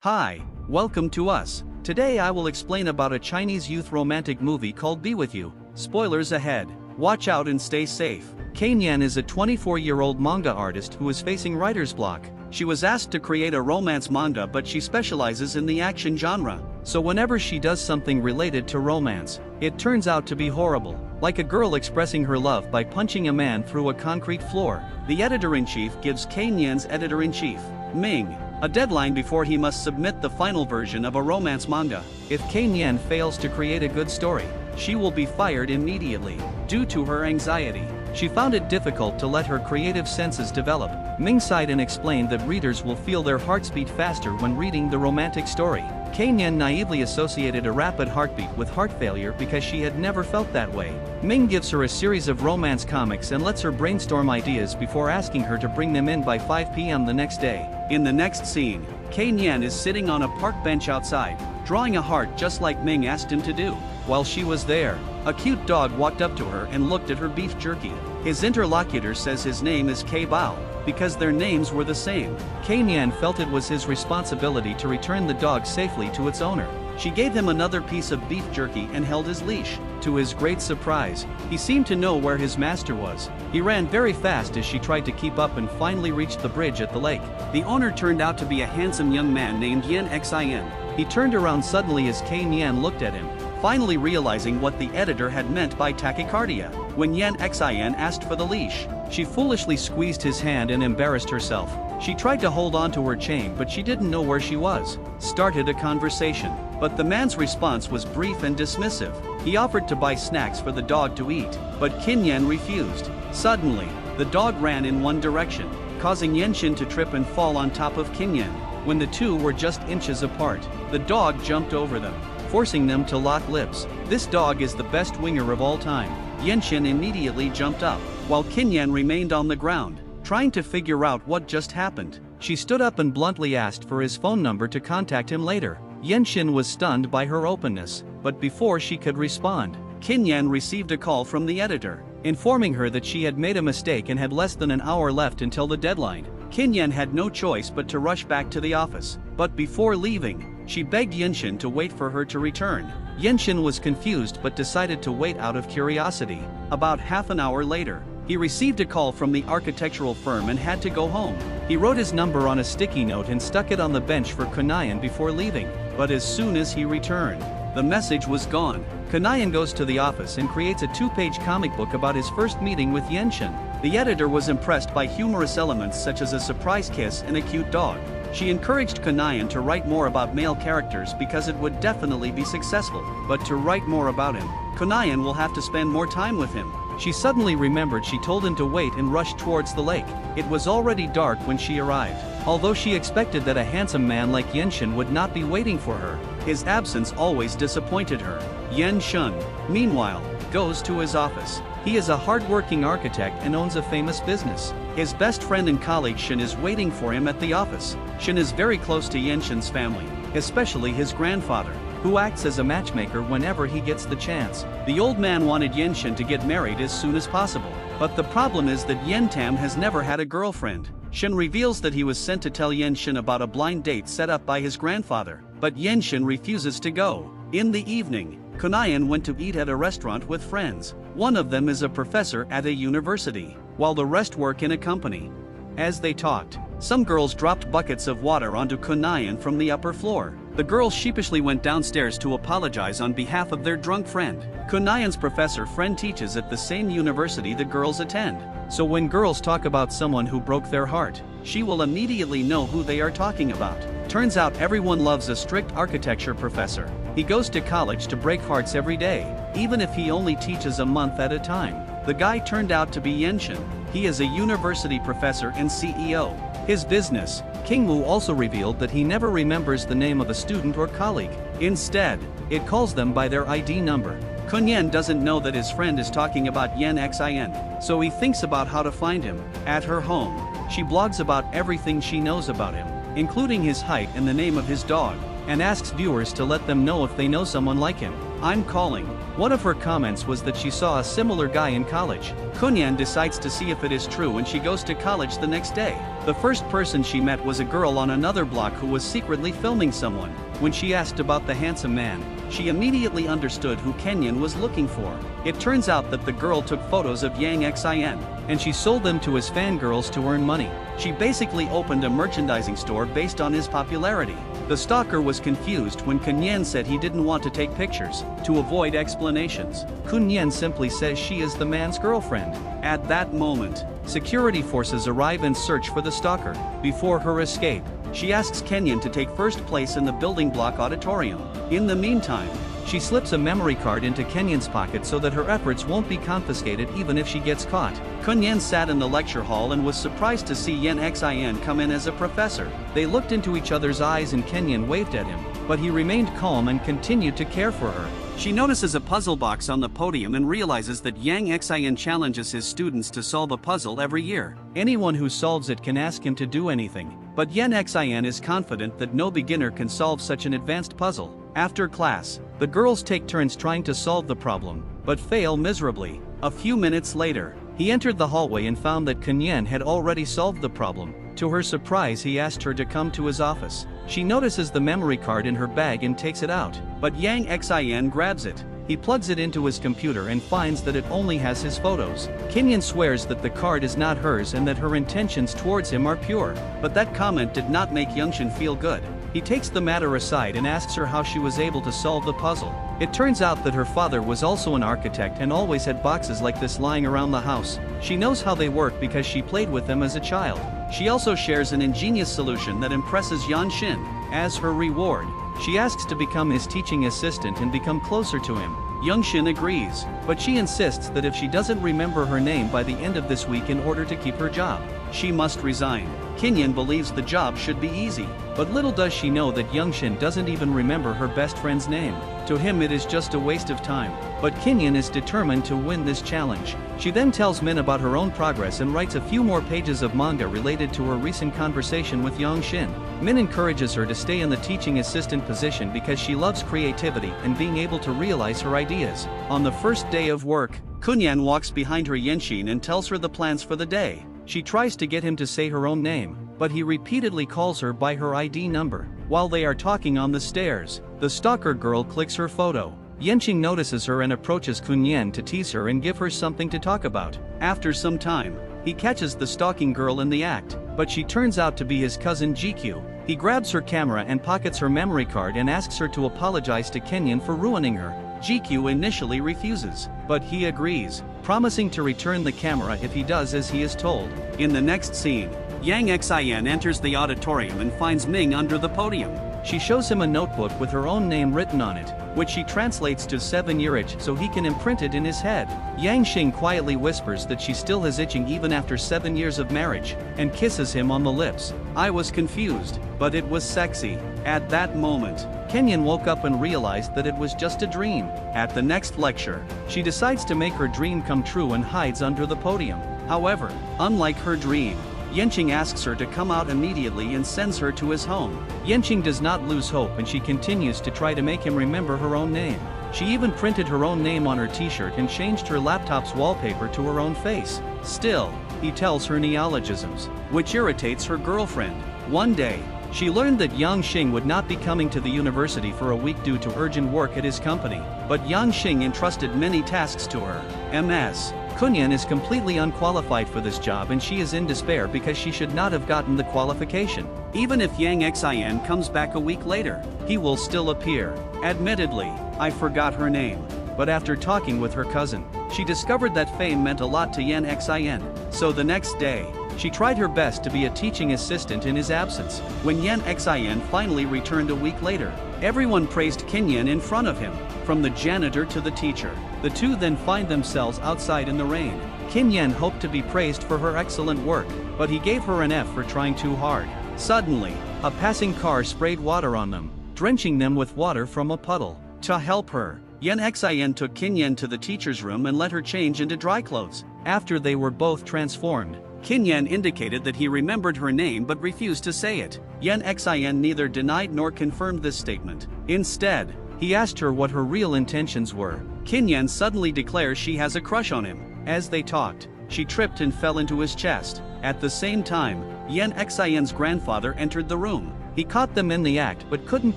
Hi, welcome to us. Today I will explain about a Chinese youth romantic movie called Be With You. Spoilers ahead. Watch out and stay safe. Kane Yan is a 24-year-old manga artist who is facing writer's block. She was asked to create a romance manga, but she specializes in the action genre. So whenever she does something related to romance, it turns out to be horrible. Like a girl expressing her love by punching a man through a concrete floor. The editor-in-chief gives Kane Yan's editor-in-chief, Ming, a deadline before he must submit the final version of a romance manga. If Kane Yan fails to create a good story, she will be fired immediately. Due to her anxiety, she found it difficult to let her creative senses develop. Ming sighed and explained that readers will feel their hearts beat faster when reading the romantic story. Kane Yan naively associated a rapid heartbeat with heart failure because she had never felt that way. Ming gives her a series of romance comics and lets her brainstorm ideas before asking her to bring them in by 5 p.m. the next day. In the next scene, Kane Yan is sitting on a park bench outside, drawing a heart just like Ming asked him to do. While she was there, a cute dog walked up to her and looked at her beef jerky. His interlocutor says his name is K Bao, because their names were the same. Kane Yan felt it was his responsibility to return the dog safely to its owner. She gave him another piece of beef jerky and held his leash. To his great surprise, he seemed to know where his master was. He ran very fast as she tried to keep up and finally reached the bridge at the lake. The owner turned out to be a handsome young man named Yen Xin. He turned around suddenly as Kane Yan looked at him, finally realizing what the editor had meant by tachycardia. When Yen Xin asked for the leash, she foolishly squeezed his hand and embarrassed herself. She tried to hold on to her chain, but she didn't know where she was. Started a conversation, but the man's response was brief and dismissive. He offered to buy snacks for the dog to eat, but Kane Yan refused. Suddenly, the dog ran in one direction, causing Yenshin to trip and fall on top of Kane Yan. When the two were just inches apart, the dog jumped over them, forcing them to lock lips. This dog is the best winger of all time. Yenshin immediately jumped up, while Kane Yan remained on the ground, trying to figure out what just happened. She stood up and bluntly asked for his phone number to contact him later. Yenshin was stunned by her openness, but before she could respond, Kane Yan received a call from the editor, informing her that she had made a mistake and had less than an hour left until the deadline. Kane Yan had no choice but to rush back to the office, but before leaving, she begged Yenshin to wait for her to return. Yenshin was confused but decided to wait out of curiosity. About half an hour later, he received a call from the architectural firm and had to go home. He wrote his number on a sticky note and stuck it on the bench for Kanayan before leaving, but as soon as he returned, the message was gone. Kanayan goes to the office and creates a 2-page comic book about his first meeting with Yenshin. The editor was impressed by humorous elements such as a surprise kiss and a cute dog. She encouraged Kanayan to write more about male characters because it would definitely be successful, but to write more about him, Kanayan will have to spend more time with him. She suddenly remembered she told him to wait and rushed towards the lake. It was already dark when she arrived. Although she expected that a handsome man like Yenshin would not be waiting for her, his absence always disappointed her. Yenshin, meanwhile, goes to his office. He is a hard-working architect and owns a famous business. His best friend and colleague Shin is waiting for him at the office. Shin is very close to Yenshin's family, especially his grandfather, who acts as a matchmaker whenever he gets the chance. The old man wanted Yenshin to get married as soon as possible, but the problem is that Yentam has never had a girlfriend. Shin reveals that he was sent to tell Yenshin about a blind date set up by his grandfather, but Yenshin refuses to go. In the evening, Kanayan went to eat at a restaurant with friends. One of them is a professor at a university, while the rest work in a company. As they talked, some girls dropped buckets of water onto Kanayan from the upper floor. The girls sheepishly went downstairs to apologize on behalf of their drunk friend. Kanayan's professor friend teaches at the same university the girls attend, so when girls talk about someone who broke their heart, she will immediately know who they are talking about. Turns out everyone loves a strict architecture professor. He goes to college to break hearts every day, even if he only teaches a month at a time. The guy turned out to be Yenshin. He is a university professor and CEO. His business, Kingwu, also revealed that he never remembers the name of a student or colleague. Instead, it calls them by their ID number. Kunyan doesn't know that his friend is talking about Yen Xin, so he thinks about how to find him. At her home, she blogs about everything she knows about him, including his height and the name of his dog, and asks viewers to let them know if they know someone like him. I'm calling. One of her comments was that she saw a similar guy in college. Kunyan decides to see if it is true and she goes to college the next day. The first person she met was a girl on another block who was secretly filming someone. When she asked about the handsome man, she immediately understood who Kenyan was looking for. It turns out that the girl took photos of Yang Xin, and she sold them to his fangirls to earn money. She basically opened a merchandising store based on his popularity. The stalker was confused when Kunyan said he didn't want to take pictures. To avoid explanations, Kunyan simply says she is the man's girlfriend. At that moment, security forces arrive and search for the stalker. Before her escape, she asks Kenyan to take first place in the building block auditorium. In the meantime, she slips a memory card into Kenyan's pocket so that her efforts won't be confiscated even if she gets caught. Kunyan sat in the lecture hall and was surprised to see Yan Xin come in as a professor. They looked into each other's eyes and Kenyan waved at him, but he remained calm and continued to care for her. She notices a puzzle box on the podium and realizes that Yang Xin challenges his students to solve a puzzle every year. Anyone who solves it can ask him to do anything, but Yan Xin is confident that no beginner can solve such an advanced puzzle. After class, the girls take turns trying to solve the problem, but fail miserably. A few minutes later, he entered the hallway and found that Kunyan had already solved the problem. To her surprise, he asked her to come to his office. She notices the memory card in her bag and takes it out, but Yang Xin grabs it. He plugs it into his computer and finds that it only has his photos. Kenyan swears that the card is not hers and that her intentions towards him are pure, but that comment did not make Youngshin feel good. He takes the matter aside and asks her how she was able to solve the puzzle. It turns out that her father was also an architect and always had boxes like this lying around the house. She knows how they work because she played with them as a child. She also shares an ingenious solution that impresses Youngshin. As her reward, she asks to become his teaching assistant and become closer to him. Youngshin agrees, but she insists that if she doesn't remember her name by the end of this week in order to keep her job, she must resign. Kenyan believes the job should be easy, but little does she know that Youngshin doesn't even remember her best friend's name. To him it is just a waste of time, but Kenyan is determined to win this challenge. She then tells Min about her own progress and writes a few more pages of manga related to her recent conversation with Youngshin. Min encourages her to stay in the teaching assistant position because she loves creativity and being able to realize her ideas. On the first day of work, Kunyan walks behind her Youngshin and tells her the plans for the day. She tries to get him to say her own name, but he repeatedly calls her by her ID number. While they are talking on the stairs, the stalker girl clicks her photo. Yenqing notices her and approaches Kunyan to tease her and give her something to talk about. After some time, he catches the stalking girl in the act, but she turns out to be his cousin GQ. He grabs her camera and pockets her memory card and asks her to apologize to Kenyan for ruining her. GQ initially refuses, but he agrees, promising to return the camera if he does as he is told. In the next scene, Yang Xin enters the auditorium and finds Ming under the podium. She shows him a notebook with her own name written on it, which she translates to 7-year itch so he can imprint it in his head. Yang Xing quietly whispers that she still has itching even after 7 years of marriage, and kisses him on the lips. I was confused, but it was sexy. At that moment, Kenyan woke up and realized that it was just a dream. At the next lecture, she decides to make her dream come true and hides under the podium. However, unlike her dream, Yenqing asks her to come out immediately and sends her to his home. Yenqing does not lose hope and she continues to try to make him remember her own name. She even printed her own name on her t-shirt and changed her laptop's wallpaper to her own face. Still, he tells her neologisms, which irritates her girlfriend. One day, she learned that Yang Xing would not be coming to the university for a week due to urgent work at his company, but Yang Xing entrusted many tasks to her. Ms. Kunyan is completely unqualified for this job and she is in despair because she should not have gotten the qualification. Even if Yang Xin comes back a week later, he will still appear. Admittedly, I forgot her name, but after talking with her cousin, she discovered that fame meant a lot to Yan Xin. So the next day, she tried her best to be a teaching assistant in his absence. When Yan Xin finally returned a week later, everyone praised Kenyan in front of him, from the janitor to the teacher. The two then find themselves outside in the rain. Kenyan hoped to be praised for her excellent work, but he gave her an F for trying too hard. Suddenly, a passing car sprayed water on them, drenching them with water from a puddle. To help her, Yan Xin took Kenyan to the teacher's room and let her change into dry clothes. After they were both transformed, Kenyan indicated that he remembered her name but refused to say it. Yan Xin neither denied nor confirmed this statement. Instead, he He asked her what her real intentions were. Kinyan suddenly declares she has a crush on him. As they talked, she tripped and fell into his chest. At the same time, Yen Xian's grandfather entered the room. He caught them in the act but couldn't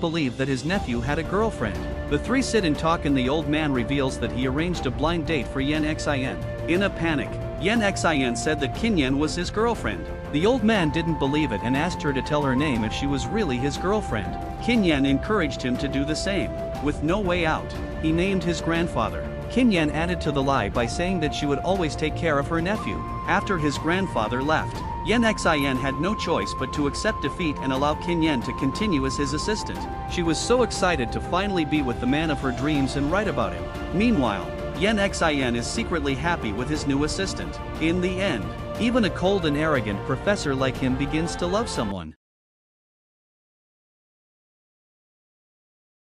believe that his nephew had a girlfriend. The three sit and talk and the old man reveals that he arranged a blind date for Yen Xian. In a panic, Yen Xian said that Kinyan was his girlfriend. The old man didn't believe it and asked her to tell her name if she was really his girlfriend. Kinyan encouraged him to do the same. With no way out, he named his grandfather. Kinyan added to the lie by saying that she would always take care of her nephew. After his grandfather left, Yen Xian had no choice but to accept defeat and allow Kinyan to continue as his assistant. She was so excited to finally be with the man of her dreams and write about him. Meanwhile, Yen Xian is secretly happy with his new assistant. In the end, even a cold and arrogant professor like him begins to love someone.